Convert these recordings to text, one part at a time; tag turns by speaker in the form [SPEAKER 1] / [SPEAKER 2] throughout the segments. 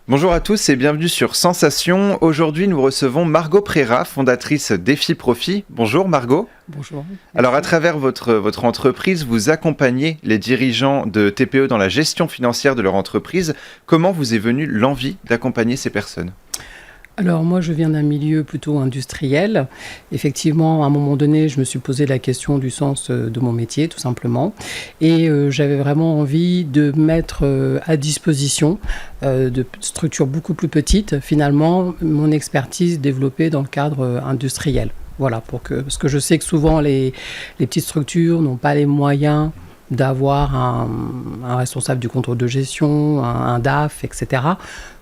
[SPEAKER 1] Bonjour à tous et bienvenue sur Sensation. Aujourd'hui, nous recevons Margot Préra, fondatrice Défi Profit. Bonjour Margot.
[SPEAKER 2] Bonjour.
[SPEAKER 1] Alors, à travers votre entreprise, vous accompagnez les dirigeants de TPE dans la gestion financière de leur entreprise. Comment vous est venue l'envie d'accompagner ces personnes ?
[SPEAKER 2] Alors moi, je viens d'un milieu plutôt industriel. Effectivement, à un moment donné, je me suis posé la question du sens de mon métier, tout simplement. Et j'avais vraiment envie de mettre à disposition de structures beaucoup plus petites, finalement, mon expertise développée dans le cadre industriel. Voilà, parce que je sais que souvent, les petites structures n'ont pas les moyens d'avoir un responsable du contrôle de gestion, un DAF, etc.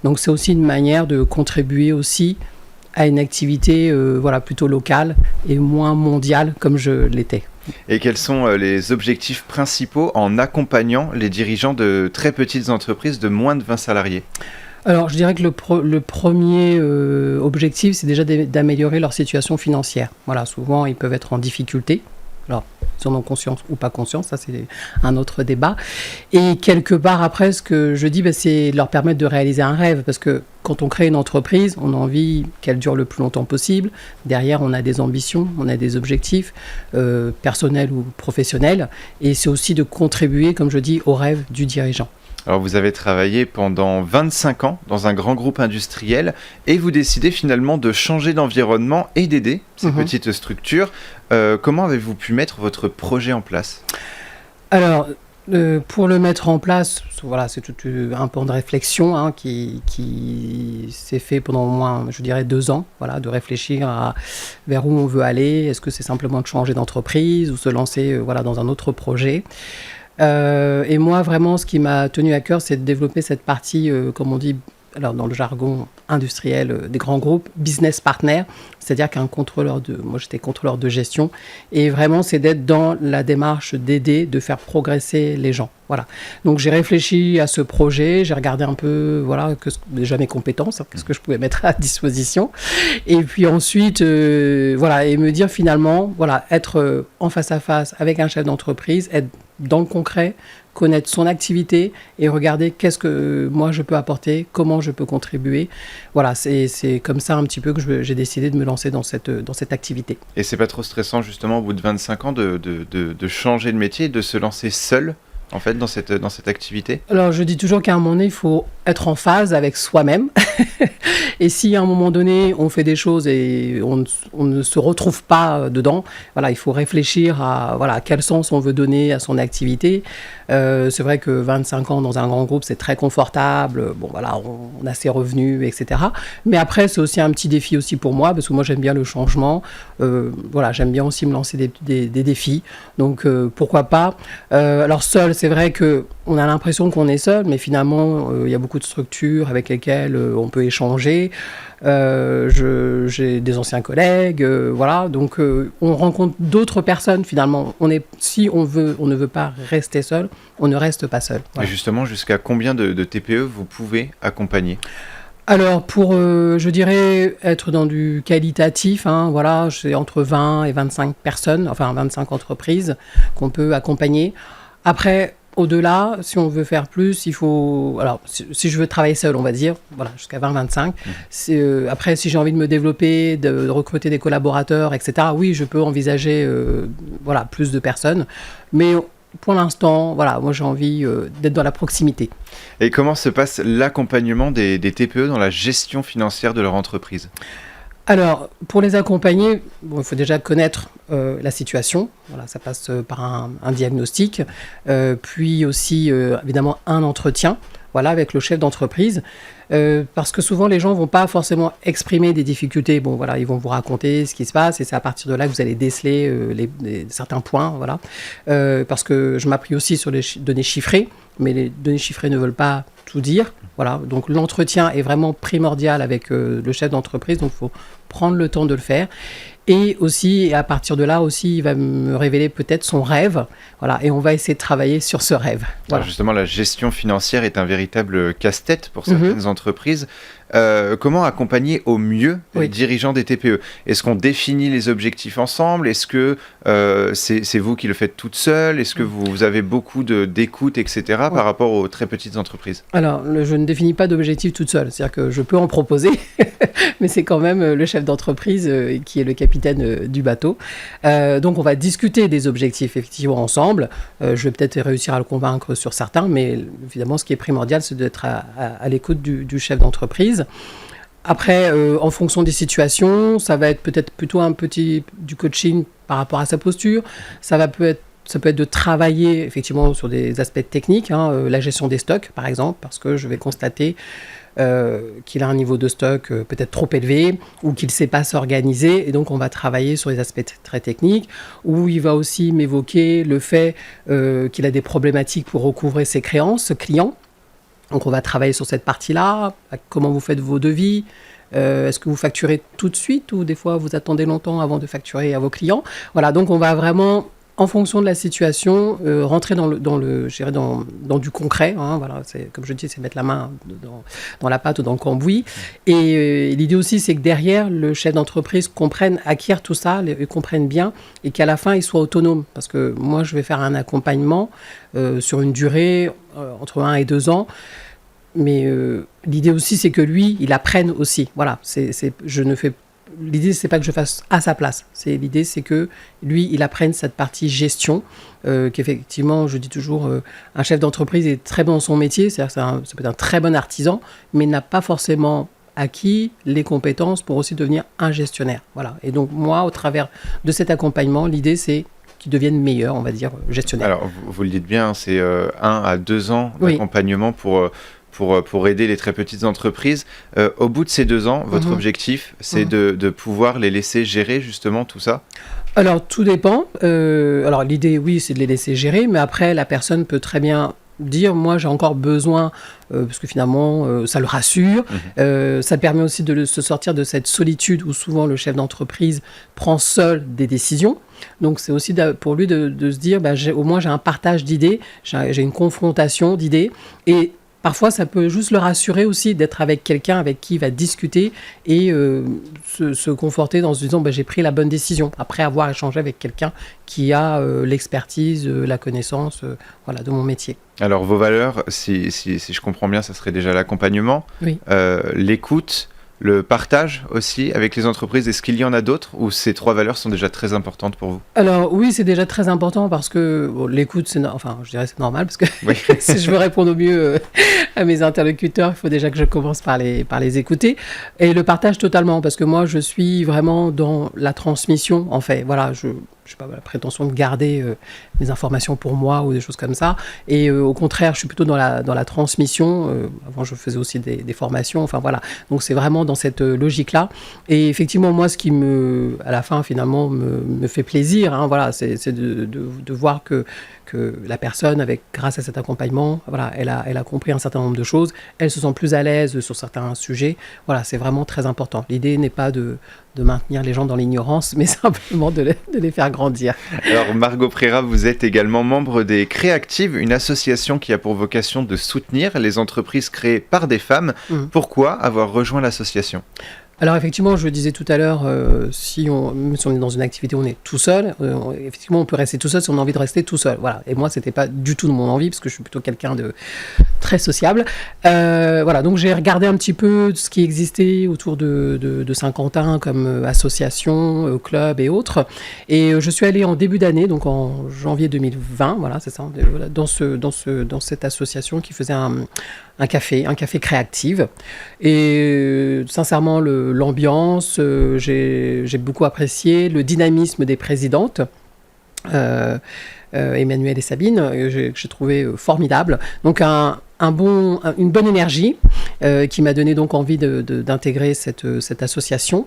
[SPEAKER 2] Donc c'est aussi une manière de contribuer aussi à une activité plutôt locale et moins mondiale comme je l'étais.
[SPEAKER 1] Et quels sont les objectifs principaux en accompagnant les dirigeants de très petites entreprises de moins de 20 salariés ?
[SPEAKER 2] Alors, je dirais que le premier objectif, c'est déjà d'améliorer leur situation financière. Voilà, souvent, ils peuvent être en difficulté. Alors, ils en ont conscience ou pas conscience, ça c'est un autre débat. Et quelque part après, ce que je dis, c'est de leur permettre de réaliser un rêve. Parce que quand on crée une entreprise, on a envie qu'elle dure le plus longtemps possible. Derrière, on a des ambitions, on a des objectifs personnels ou professionnels. Et c'est aussi de contribuer, comme je dis, au rêve du dirigeant.
[SPEAKER 1] Alors vous avez travaillé pendant 25 ans dans un grand groupe industriel et vous décidez finalement de changer d'environnement et d'aider ces petites structures. Comment avez-vous pu mettre votre projet en place ?
[SPEAKER 2] Alors, pour le mettre en place, voilà, c'est tout un pan de réflexion qui s'est fait pendant au moins, je dirais, 2 ans, voilà, de réfléchir vers où on veut aller. Est-ce que c'est simplement de changer d'entreprise ou se lancer dans un autre projet ? Et moi, vraiment, ce qui m'a tenu à cœur, c'est de développer cette partie, comme on dit, alors dans le jargon industriel des grands groupes, business partner, c'est-à-dire moi j'étais contrôleur de gestion, et vraiment c'est d'être dans la démarche d'aider, de faire progresser les gens. Voilà. Donc j'ai réfléchi à ce projet, j'ai regardé un peu, déjà mes compétences, qu'est-ce que je pouvais mettre à disposition, et puis ensuite, et me dire finalement, être en face à face avec un chef d'entreprise, être dans le concret, connaître son activité et regarder qu'est-ce que moi je peux apporter, comment je peux contribuer. Voilà, c'est comme ça un petit peu que j'ai décidé de me lancer dans cette activité.
[SPEAKER 1] Et c'est pas trop stressant justement au bout de 25 ans de changer de métier et de se lancer seul en fait dans cette activité ?
[SPEAKER 2] Alors je dis toujours qu'à un moment donné, il faut être en phase avec soi-même. Et si à un moment donné, on fait des choses et on ne se retrouve pas dedans, il faut réfléchir à quel sens on veut donner à son activité. C'est vrai que 25 ans dans un grand groupe, c'est très confortable. On a ses revenus, etc. Mais après, c'est aussi un petit défi aussi pour moi, parce que moi, j'aime bien le changement. J'aime bien aussi me lancer des défis. Donc, pourquoi pas. Alors, seul, c'est vrai qu'on a l'impression qu'on est seul, mais finalement, il y a beaucoup de structures avec lesquelles on peut échanger. J'ai des anciens collègues, donc on rencontre d'autres personnes finalement. Si on ne veut pas rester seul, on ne reste pas seul.
[SPEAKER 1] Voilà. Et justement, jusqu'à combien de TPE vous pouvez accompagner ?
[SPEAKER 2] Alors pour, je dirais, être dans du qualitatif, c'est entre 20 et 25 personnes, enfin 25 entreprises qu'on peut accompagner. Après, au-delà, si on veut faire plus, il faut... Alors, si je veux travailler seul, on va dire, jusqu'à 20-25. Après, si j'ai envie de me développer, de recruter des collaborateurs, etc., oui, je peux envisager plus de personnes. Mais pour l'instant, moi, j'ai envie d'être dans la proximité.
[SPEAKER 1] Et comment se passe l'accompagnement des TPE dans la gestion financière de leur entreprise ?
[SPEAKER 2] Alors, pour les accompagner, il faut déjà connaître la situation. Ça passe par un diagnostic, puis aussi, évidemment, un entretien avec le chef d'entreprise. Parce que souvent, les gens ne vont pas forcément exprimer des difficultés. Ils vont vous raconter ce qui se passe et c'est à partir de là que vous allez déceler certains points. Parce que je m'appuie aussi sur les données chiffrées, mais les données chiffrées ne veulent pas tout dire. Donc l'entretien est vraiment primordial avec le chef d'entreprise, donc il faut prendre le temps de le faire. Et aussi, à partir de là aussi, il va me révéler peut-être son rêve. Et on va essayer de travailler sur ce rêve.
[SPEAKER 1] Alors justement, la gestion financière est un véritable casse-tête pour certaines entreprises. comment accompagner au mieux les
[SPEAKER 2] Oui.
[SPEAKER 1] dirigeants des TPE? Est-ce qu'on définit les objectifs ensemble? Est-ce que c'est vous qui le faites toute seule? Est-ce que vous avez beaucoup d'écoute, etc.
[SPEAKER 2] Ouais.
[SPEAKER 1] par rapport aux très petites entreprises?
[SPEAKER 2] Alors, je ne définis pas d'objectif toute seule, c'est-à-dire que je peux en proposer, mais c'est quand même le chef d'entreprise qui est le capitaine du bateau. Donc, on va discuter des objectifs effectivement ensemble. Je vais peut-être réussir à le convaincre sur certains, mais évidemment, ce qui est primordial, c'est d'être à l'écoute du chef d'entreprise. Après, en fonction des situations, ça va être peut-être plutôt un petit du coaching par rapport à sa posture. Ça peut être de travailler effectivement sur des aspects techniques, la gestion des stocks par exemple, parce que je vais constater qu'il a un niveau de stock peut-être trop élevé ou qu'il ne sait pas s'organiser, et donc on va travailler sur les aspects très techniques, où il va aussi m'évoquer le fait qu'il a des problématiques pour recouvrer ses créances clients. Donc on va travailler sur cette partie-là, comment vous faites vos devis, est-ce que vous facturez tout de suite ou des fois vous attendez longtemps avant de facturer à vos clients. Voilà, donc on va vraiment, en fonction de la situation, rentrer dans du concret. Voilà, comme je dis, c'est mettre la main dans la pâte ou dans le cambouis. Et l'idée aussi, c'est que derrière, le chef d'entreprise acquiert tout ça, comprenne bien, et qu'à la fin, il soit autonome. Parce que moi, je vais faire un accompagnement sur une durée entre 1 et 2 ans. Mais l'idée aussi, c'est que lui, il apprenne aussi. Voilà, l'idée, c'est pas que je fasse à sa place. L'idée, c'est que lui, il apprenne cette partie gestion, qu'effectivement, je dis toujours, un chef d'entreprise est très bon dans son métier, c'est-à-dire que ça peut être un très bon artisan, mais n'a pas forcément acquis les compétences pour aussi devenir un gestionnaire. Voilà. Et donc, moi, au travers de cet accompagnement, l'idée, c'est qu'ils deviennent meilleurs, on va dire, gestionnaires.
[SPEAKER 1] Alors, vous le dites bien, c'est 1 à 2 ans
[SPEAKER 2] Oui.
[SPEAKER 1] d'accompagnement pour aider les très petites entreprises. Au bout de ces 2 ans, votre objectif, c'est de pouvoir les laisser gérer justement tout ça?
[SPEAKER 2] Alors, tout dépend. Alors, l'idée, oui, c'est de les laisser gérer, mais après, la personne peut très bien dire, moi, j'ai encore besoin, parce que finalement, ça le rassure. Ça permet aussi de se sortir de cette solitude où souvent le chef d'entreprise prend seul des décisions. Donc, c'est aussi pour lui de se dire, au moins, j'ai un partage d'idées, j'ai une confrontation d'idées, et parfois, ça peut juste le rassurer aussi d'être avec quelqu'un avec qui il va discuter et se conforter dans se disant j'ai pris la bonne décision, après avoir échangé avec quelqu'un qui a l'expertise, la connaissance de mon métier.
[SPEAKER 1] Alors, vos valeurs, si je comprends bien, ça serait déjà l'accompagnement,
[SPEAKER 2] Oui.
[SPEAKER 1] L'écoute, le partage aussi avec les entreprises. Est-ce qu'il y en a d'autres ou ces 3 valeurs sont déjà très importantes pour vous?
[SPEAKER 2] Alors oui, c'est déjà très important parce que l'écoute, je dirais c'est normal parce que
[SPEAKER 1] Oui.
[SPEAKER 2] si je veux répondre au mieux à mes interlocuteurs, il faut déjà que je commence par les écouter. Et le partage totalement, parce que moi, je suis vraiment dans la transmission, en fait. Voilà, je n'ai pas la prétention de garder mes informations pour moi ou des choses comme ça. Et au contraire, je suis plutôt dans la transmission. Avant, je faisais aussi des formations. Enfin, voilà. Donc, c'est vraiment dans cette logique-là. Et effectivement, moi, ce qui à la fin, finalement, me fait plaisir, voilà, c'est de voir que la personne, grâce à cet accompagnement, voilà, elle a compris un certain nombre de choses, elle se sent plus à l'aise sur certains sujets. Voilà, c'est vraiment très important. L'idée n'est pas de maintenir les gens dans l'ignorance, mais simplement de les faire grandir.
[SPEAKER 1] Alors, Margot Préra, vous êtes également membre des Créactives, une association qui a pour vocation de soutenir les entreprises créées par des femmes. Pourquoi avoir rejoint l'association ?
[SPEAKER 2] Alors effectivement, je le disais tout à l'heure, même si on est dans une activité où on est tout seul, effectivement on peut rester tout seul si on a envie de rester tout seul. Voilà. Et moi, c'était pas du tout de mon envie, parce que je suis plutôt quelqu'un de très sociable. Voilà, donc j'ai regardé un petit peu ce qui existait autour de Saint-Quentin comme association, club et autres. Et je suis allée en début d'année, donc en janvier 2020, voilà, c'est ça, dans cette association qui faisait un café Créactive. Et sincèrement, l'ambiance, j'ai beaucoup apprécié le dynamisme des présidentes. Emmanuelle et Sabine, j'ai trouvé formidable. Donc une bonne énergie qui m'a donné donc envie d'intégrer cette association.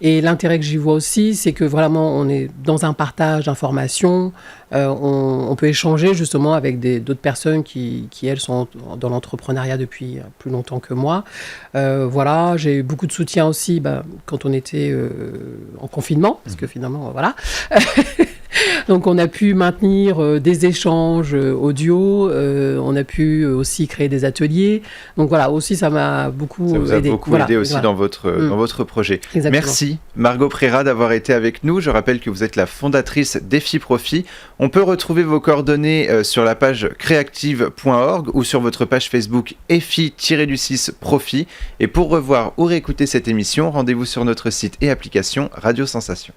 [SPEAKER 2] Et l'intérêt que j'y vois aussi, c'est que vraiment on est dans un partage d'informations, on peut échanger justement avec d'autres personnes qui elles sont dans l'entrepreneuriat depuis plus longtemps que moi. Voilà, j'ai eu beaucoup de soutien aussi quand on était en confinement, parce que finalement voilà. Donc on a pu maintenir des échanges audio, on a pu aussi créer des ateliers. Donc voilà, aussi ça m'a beaucoup aidé.
[SPEAKER 1] Ça vous a beaucoup aidé aussi dans votre projet.
[SPEAKER 2] Exactement.
[SPEAKER 1] Merci Margot Préra d'avoir été avec nous. Je rappelle que vous êtes la fondatrice d'EFI Profit. On peut retrouver vos coordonnées sur la page creactive.org ou sur votre page Facebook EFI-du6 Profit. Et pour revoir ou réécouter cette émission, rendez-vous sur notre site et application Radio Sensation.